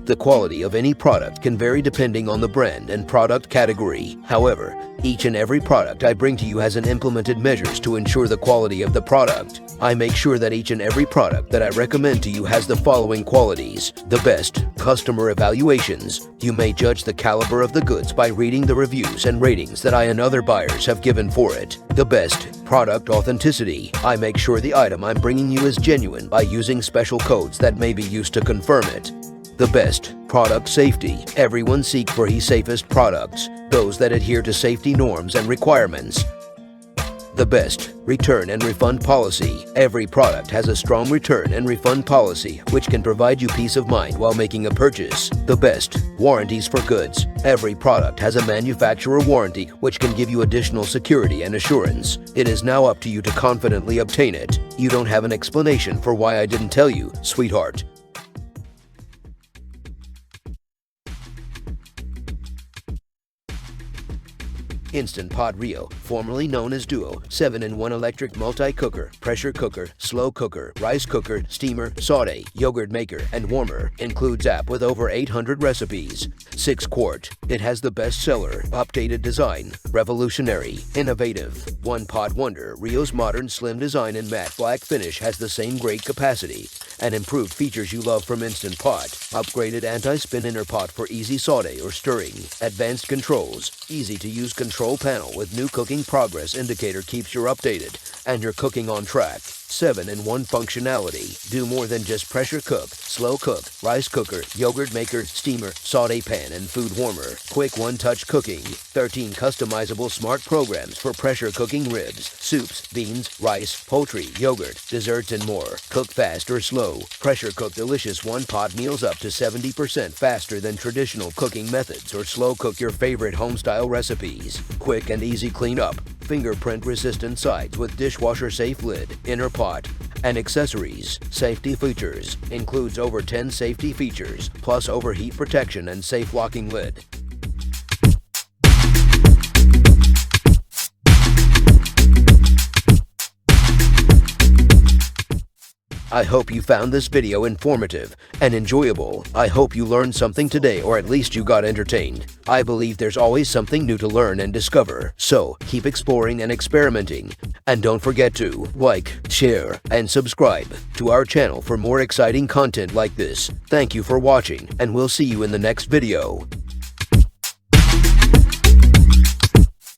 The quality of any product can vary depending on the brand and product category. However, each and every product I bring to you has implemented measures to ensure the quality of the product. I make sure that each and every product that I recommend to you has the following qualities. The best customer evaluations. You may judge the caliber of the goods by reading the reviews and ratings that I and other buyers have given for it. The best product authenticity. I make sure the item I'm bringing you is genuine by using special codes that may be used to confirm it. The best product safety. Everyone seeks for the safest products, those that adhere to safety norms and requirements. The best return and refund policy. Every product has a strong return and refund policy which can provide you peace of mind while making a purchase. The best warranties for goods. Every product has a manufacturer warranty which can give you additional security and assurance. It is now up to you to confidently obtain it. You don't have an explanation for why I didn't tell you, sweetheart. Instant Pot Rio, formerly known as Duo, 7-in-1 electric multi-cooker, pressure cooker, slow cooker, rice cooker, steamer, saute, yogurt maker, and warmer. Includes app with over 800 recipes. 6 quart. It has the bestseller, updated design, revolutionary, innovative. One pot wonder, Rio's modern slim design and matte black finish has the same great capacity and improved features you love from Instant Pot. Upgraded anti-spin inner pot for easy saute or stirring. Advanced controls, easy to use control panel with new cooking progress indicator keeps you updated and your cooking on track. 7-in-1 functionality. Do more than just pressure cook, slow cook, rice cooker, yogurt maker, steamer, saute pan, and food warmer. Quick one-touch cooking. 13 customizable smart programs for pressure cooking ribs, soups, beans, rice, poultry, yogurt, desserts, and more. Cook fast or slow. Pressure cook delicious one-pot meals up to 70% faster than traditional cooking methods, or slow cook your favorite home-style recipes. Quick and easy cleanup. Fingerprint-resistant sides with dishwasher-safe lid, inner pot, and accessories. Safety features. Includes over 10 safety features, plus overheat protection and safe locking lid. I hope you found this video informative and enjoyable. I hope you learned something today, or at least you got entertained. I believe there's always something new to learn and discover, so keep exploring and experimenting. And don't forget to like, share, and subscribe to our channel for more exciting content like this. Thank you for watching, and we'll see you in the next video.